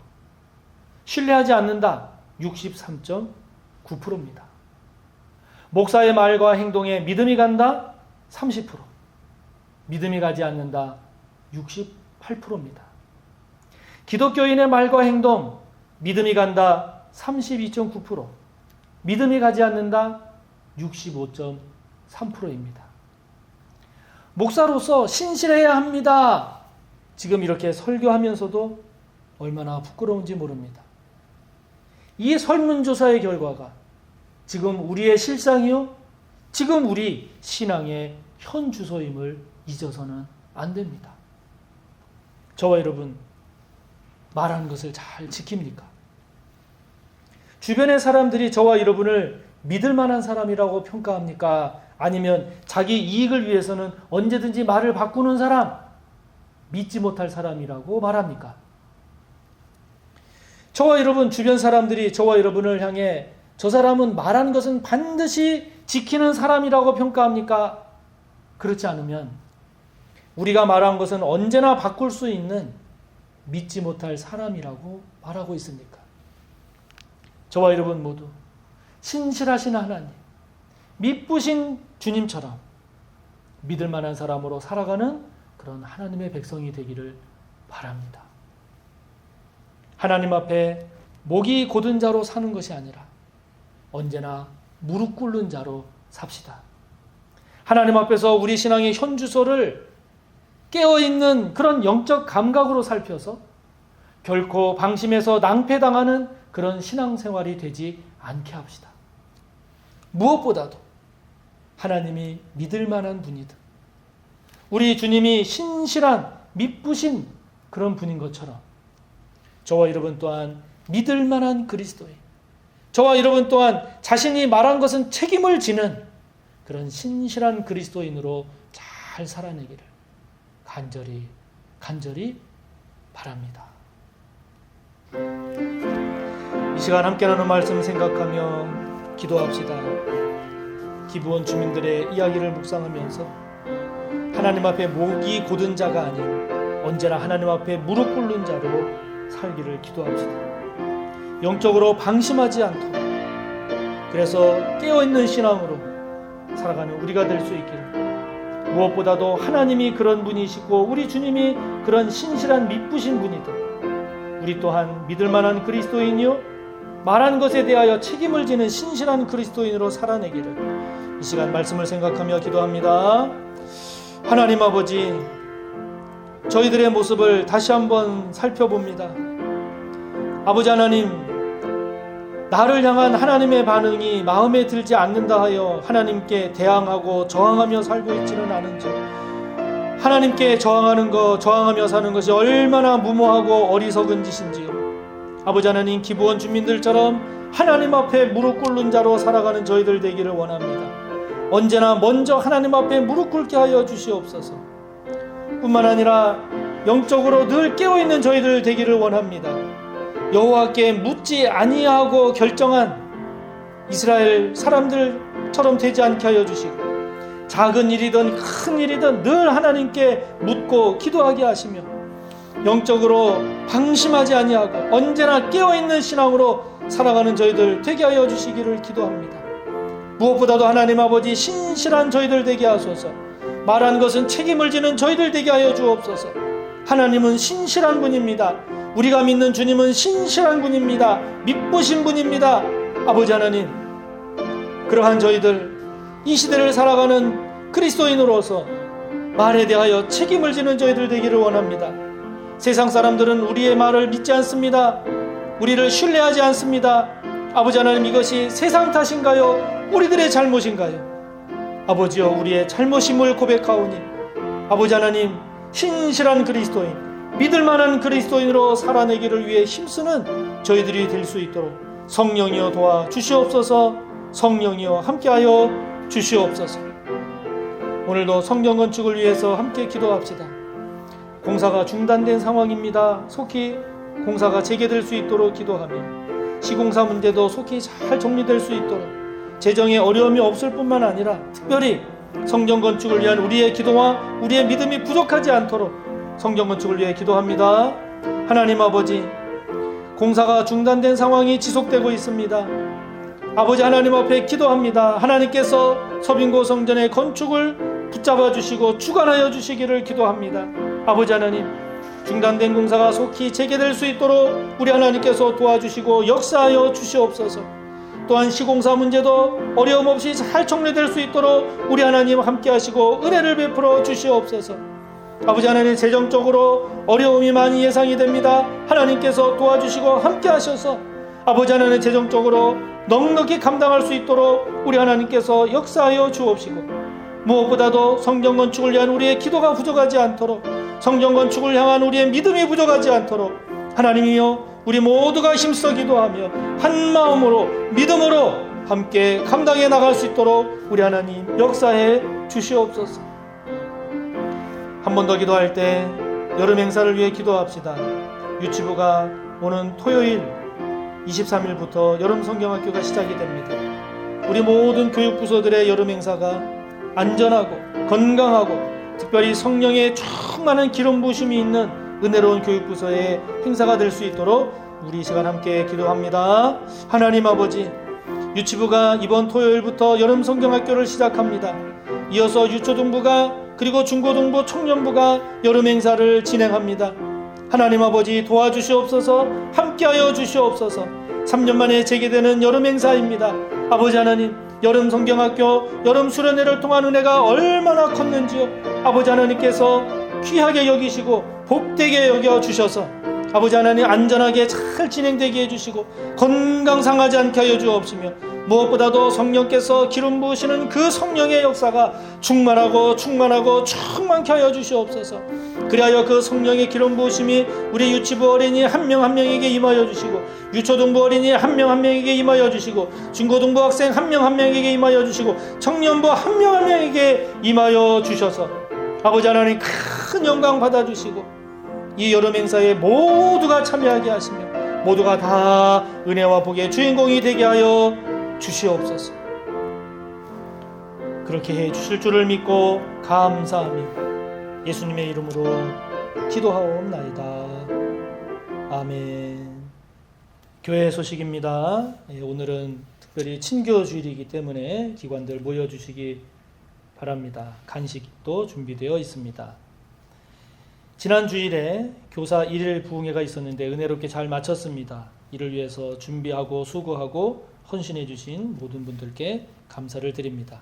신뢰하지 않는다 63.9%입니다. 목사의 말과 행동에 믿음이 간다 30%, 믿음이 가지 않는다 68%입니다. 기독교인의 말과 행동, 믿음이 간다 32.9%, 믿음이 가지 않는다 65.3%입니다. 목사로서 신실해야 합니다. 지금 이렇게 설교하면서도 얼마나 부끄러운지 모릅니다. 이 설문조사의 결과가 지금 우리의 실상이요, 지금 우리 신앙의 현 주소임을 잊어서는 안 됩니다. 저와 여러분, 말하는 것을 잘 지킵니까? 주변의 사람들이 저와 여러분을 믿을 만한 사람이라고 평가합니까? 아니면 자기 이익을 위해서는 언제든지 말을 바꾸는 사람, 믿지 못할 사람이라고 말합니까? 저와 여러분, 주변 사람들이 저와 여러분을 향해 저 사람은 말한 것은 반드시 지키는 사람이라고 평가합니까? 그렇지 않으면 우리가 말한 것은 언제나 바꿀 수 있는 믿지 못할 사람이라고 말하고 있습니까? 저와 여러분 모두 신실하신 하나님, 믿으신 주님처럼 믿을 만한 사람으로 살아가는 그런 하나님의 백성이 되기를 바랍니다. 하나님 앞에 목이 곧은 자로 사는 것이 아니라 언제나 무릎 꿇는 자로 삽시다. 하나님 앞에서 우리 신앙의 현주소를 깨어있는 그런 영적 감각으로 살펴서 결코 방심해서 낭패당하는 그런 신앙생활이 되지 않게 합시다. 무엇보다도 하나님이 믿을 만한 분이든 우리 주님이 신실한 믿으신 그런 분인 것처럼 저와 여러분 또한 믿을 만한 그리스도인, 저와 여러분 또한 자신이 말한 것은 책임을 지는 그런 신실한 그리스도인으로 잘 살아내기를 간절히 바랍니다. 이 시간 함께 나눈 말씀 생각하며 기도합시다. 기부원 주민들의 이야기를 묵상하면서 하나님 앞에 목이 곧은 자가 아닌 언제나 하나님 앞에 무릎 꿇는 자로 살기를 기도합시다. 영적으로 방심하지 않도록, 그래서 깨어있는 신앙으로 살아가는 우리가 될 수 있기를, 무엇보다도 하나님이 그런 분이시고 우리 주님이 그런 신실한 믿으신 분이든 우리 또한 믿을 만한 그리스도인이요 말한 것에 대하여 책임을 지는 신실한 그리스도인으로 살아내기를 이 시간 말씀을 생각하며 기도합니다. 하나님 아버지, 저희들의 모습을 다시 한번 살펴봅니다. 아버지 하나님, 나를 향한 하나님의 반응이 마음에 들지 않는다 하여 하나님께 대항하고 저항하며 살고 있지는 않은지, 하나님께 저항하며 사는 것이 얼마나 무모하고 어리석은 짓인지요. 아버지 하나님, 기부원 주민들처럼 하나님 앞에 무릎 꿇는 자로 살아가는 저희들 되기를 원합니다. 언제나 먼저 하나님 앞에 무릎 꿇게 하여 주시옵소서. 뿐만 아니라 영적으로 늘 깨어있는 저희들 되기를 원합니다. 여호와께 묻지 아니하고 결정한 이스라엘 사람들처럼 되지 않게 하여 주시고, 작은 일이든 큰 일이든 늘 하나님께 묻고 기도하게 하시며 영적으로 방심하지 아니하고 언제나 깨어있는 신앙으로 살아가는 저희들 되게 하여 주시기를 기도합니다. 무엇보다도 하나님 아버지, 신실한 저희들 되게 하소서. 말한 것은 책임을 지는 저희들 되게 하여 주옵소서. 하나님은 신실한 분입니다. 우리가 믿는 주님은 신실한 분입니다. 믿으신 분입니다. 아버지 하나님, 그러한 저희들, 이 시대를 살아가는 그리스도인으로서 말에 대하여 책임을 지는 저희들 되기를 원합니다. 세상 사람들은 우리의 말을 믿지 않습니다. 우리를 신뢰하지 않습니다. 아버지 하나님, 이것이 세상 탓인가요? 우리들의 잘못인가요? 아버지여, 우리의 잘못임을 고백하오니 아버지 하나님, 신실한 그리스도인, 믿을 만한 그리스도인으로 살아내기를 위해 힘쓰는 저희들이 될 수 있도록 성령이여 도와 주시옵소서. 성령이여 함께하여 주시옵소서. 오늘도 성경 건축을 위해서 함께 기도합시다. 공사가 중단된 상황입니다. 속히 공사가 재개될 수 있도록 기도하며 시공사 문제도 속히 잘 정리될 수 있도록 재정에 어려움이 없을 뿐만 아니라 특별히 성경 건축을 위한 우리의 기도와 우리의 믿음이 부족하지 않도록 성경 건축을 위해 기도합니다. 하나님 아버지, 공사가 중단된 상황이 지속되고 있습니다. 아버지 하나님 앞에 기도합니다. 하나님께서 서빙고 성전의 건축을 붙잡아 주시고 주관하여 주시기를 기도합니다. 아버지 하나님, 중단된 공사가 속히 재개될 수 있도록 우리 하나님께서 도와주시고 역사하여 주시옵소서. 또한 시공사 문제도 어려움 없이 잘 정리될 수 있도록 우리 하나님 함께 하시고 은혜를 베풀어 주시옵소서. 아버지 하나님, 재정적으로 어려움이 많이 예상이 됩니다. 하나님께서 도와주시고 함께 하셔서 아버지 하나님, 재정적으로 넉넉히 감당할 수 있도록 우리 하나님께서 역사하여 주옵시고, 무엇보다도 성경 건축을 위한 우리의 기도가 부족하지 않도록, 성경 건축을 향한 우리의 믿음이 부족하지 않도록 하나님이여 우리 모두가 힘써 기도하며 한 마음으로 믿음으로 함께 감당해 나갈 수 있도록 우리 하나님 역사해 주시옵소서. 한 번 더 기도할 때 여름 행사를 위해 기도합시다. 유치부가 오는 토요일 23일부터 여름 성경학교가 시작이 됩니다. 우리 모든 교육부서들의 여름 행사가 안전하고 건강하고 특별히 성령의 충만한 기름 부으심이 있는 은혜로운 교육부서의 행사가 될 수 있도록 우리 이 시간 함께 기도합니다. 하나님 아버지, 유치부가 이번 토요일부터 여름 성경학교를 시작합니다. 이어서 유초등부가 그리고 중고등부 청년부가 여름 행사를 진행합니다. 하나님 아버지 도와주시옵소서. 함께하여 주시옵소서. 3년 만에 재개되는 여름 행사입니다. 아버지 하나님, 여름 성경학교 여름 수련회를 통한 은혜가 얼마나 컸는지요. 아버지 하나님께서 귀하게 여기시고 복되게 여겨주셔서 아버지 하나님 안전하게 잘 진행되게 해주시고 건강 상하지 않게 하여 주옵시며 무엇보다도 성령께서 기름 부으시는 그 성령의 역사가 충만하고 충만케 하여 주시옵소서. 그리하여 그 성령의 기름 부으심이 우리 유치부 어린이 한 명 한 명에게 임하여 주시고 유초등부 어린이 한 명 한 명에게 임하여 주시고 중고등부 학생 한 명 한 명에게 임하여 주시고 청년부 한 명 한 명에게 임하여 주셔서 아버지 하나님 큰 영광 받아주시고 이 여름 행사에 모두가 참여하게 하시며 모두가 다 은혜와 복의 주인공이 되게 하여 주시옵소서. 그렇게 해 주실 줄을 믿고 감사하며 예수님의 이름으로 기도하옵나이다. 아멘. 교회 소식입니다. 오늘은 특별히 친교 주일이기 때문에 기관들 모여주시기 바랍니다. 간식도 준비되어 있습니다. 지난 주일에 교사 1일 부흥회가 있었는데 은혜롭게 잘 마쳤습니다. 이를 위해서 준비하고 수고하고 헌신해 주신 모든 분들께 감사를 드립니다.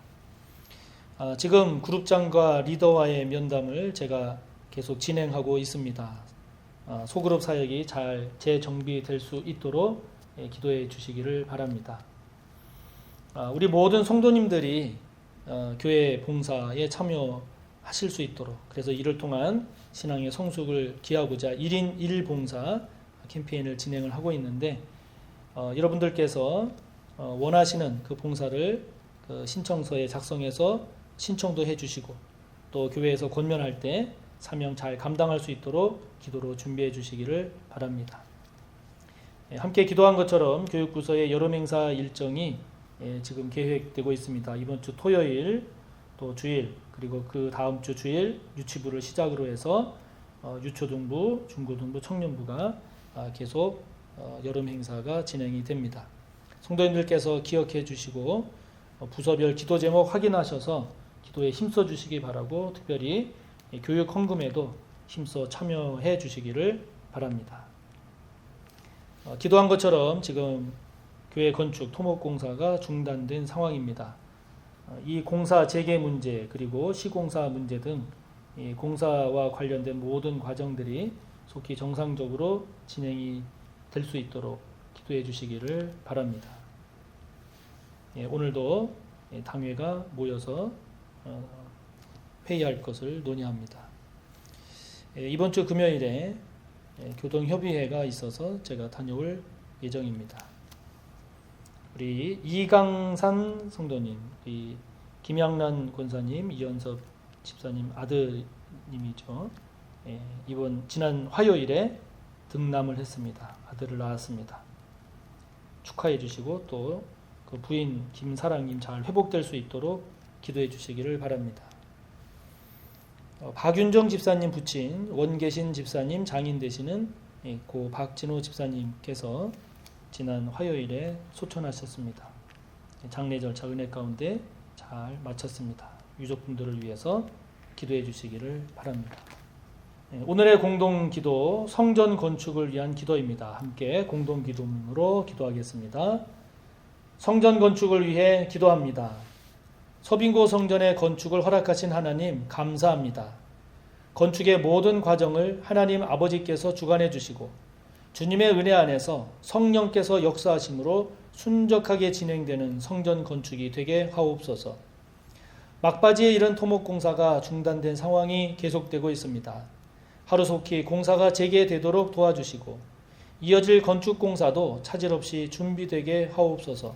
지금 그룹장과 리더와의 면담을 제가 계속 진행하고 있습니다. 소그룹 사역이 잘 재정비될 수 있도록 기도해 주시기를 바랍니다. 우리 모든 성도님들이 교회 봉사에 참여하실 수 있도록 그래서 이를 통한 신앙의 성숙을 기하고자 1인 1 봉사 캠페인을 진행을 하고 있는데 여러분들께서 원하시는 그 봉사를 그 신청서에 작성해서 신청도 해주시고 또 교회에서 권면할 때 사명 잘 감당할 수 있도록 기도로 준비해 주시기를 바랍니다. 함께 기도한 것처럼 교육부서의 여름 행사 일정이 지금 계획되고 있습니다. 이번 주 토요일 또 주일 그리고 그 다음 주 주일 유치부를 시작으로 해서 유초등부, 중고등부, 청년부가 계속 여름 행사가 진행이 됩니다. 성도님들께서 기억해 주시고 부서별 기도 제목 확인하셔서 기도에 힘써 주시기 바라고 특별히 교육 헌금에도 힘써 참여해 주시기를 바랍니다. 기도한 것처럼 지금 교회 건축 토목공사가 중단된 상황입니다. 이 공사 재개 문제 그리고 시공사 문제 등 이 공사와 관련된 모든 과정들이 속히 정상적으로 진행이 될 수 있도록 기도해 주시기를 바랍니다. 오늘도 당회가 모여서 회의할 것을 논의합니다. 이번 주 금요일에 교동협의회가 있어서 제가 다녀올 예정입니다. 우리 이강산 성도님, 우리 김양란 권사님, 이연섭 집사님 아드님이죠. 지난 화요일에 등남을 했습니다. 아들을 낳았습니다. 축하해 주시고 또 그 부인 김사랑님 잘 회복될 수 있도록 기도해 주시기를 바랍니다. 박윤정 집사님 부친 원계신 집사님 장인 되시는 고 박진호 집사님께서 지난 화요일에 소천하셨습니다. 장례 절차 은혜 가운데 잘 마쳤습니다. 유족분들을 위해서 기도해 주시기를 바랍니다. 오늘의 공동기도 성전 건축을 위한 기도입니다. 함께 공동기도문으로 기도하겠습니다. 성전 건축을 위해 기도합니다. 서빙고 성전의 건축을 허락하신 하나님 감사합니다. 건축의 모든 과정을 하나님 아버지께서 주관해 주시고 주님의 은혜 안에서 성령께서 역사하심으로 순적하게 진행되는 성전 건축이 되게 하옵소서. 막바지에 이른 토목공사가 중단된 상황이 계속되고 있습니다. 하루속히 공사가 재개되도록 도와주시고 이어질 건축공사도 차질 없이 준비되게 하옵소서.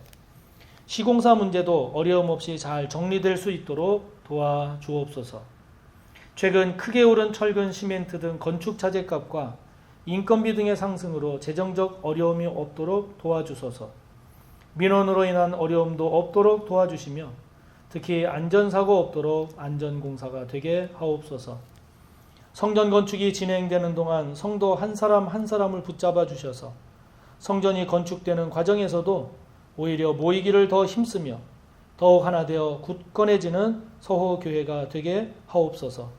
시공사 문제도 어려움 없이 잘 정리될 수 있도록 도와주옵소서. 최근 크게 오른 철근, 시멘트 등 건축 자재값과 인건비 등의 상승으로 재정적 어려움이 없도록 도와주소서. 민원으로 인한 어려움도 없도록 도와주시며 특히 안전사고 없도록 안전공사가 되게 하옵소서. 성전 건축이 진행되는 동안 성도 한 사람 한 사람을 붙잡아 주셔서 성전이 건축되는 과정에서도 오히려 모이기를 더 힘쓰며 더욱 하나 되어 굳건해지는 서호교회가 되게 하옵소서.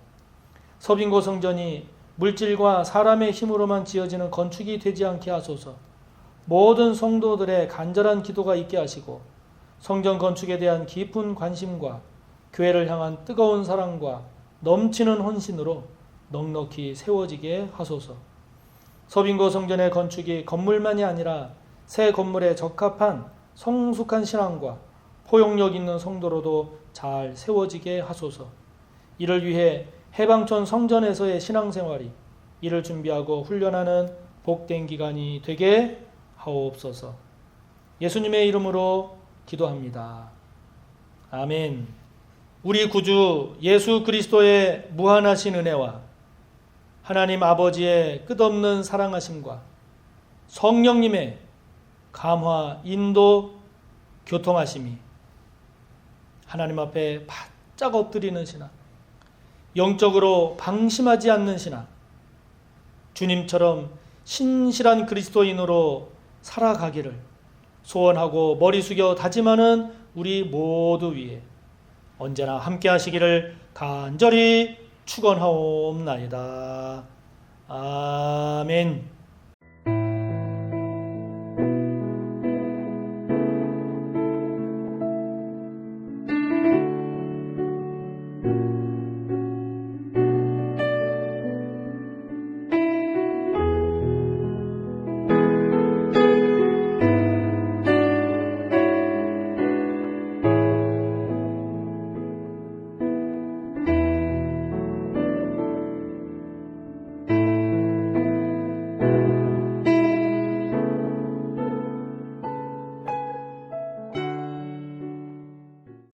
서빙고 성전이 물질과 사람의 힘으로만 지어지는 건축이 되지 않게 하소서. 모든 성도들의 간절한 기도가 있게 하시고 성전 건축에 대한 깊은 관심과 교회를 향한 뜨거운 사랑과 넘치는 헌신으로 넉넉히 세워지게 하소서. 서빙고 성전의 건축이 건물만이 아니라 새 건물에 적합한 성숙한 신앙과 포용력 있는 성도로도 잘 세워지게 하소서. 이를 위해 해방촌 성전에서의 신앙생활이 이를 준비하고 훈련하는 복된 기간이 되게 하옵소서. 예수님의 이름으로 기도합니다. 아멘. 우리 구주 예수 그리스도의 무한하신 은혜와 하나님 아버지의 끝없는 사랑하심과 성령님의 감화, 인도, 교통하심이 하나님 앞에 바짝 엎드리는 신앙, 영적으로 방심하지 않는 신앙, 주님처럼 신실한 그리스도인으로 살아가기를 소원하고 머리 숙여 다짐하는 우리 모두 위에 언제나 함께 하시기를 간절히 축원하옵나이다. 아멘.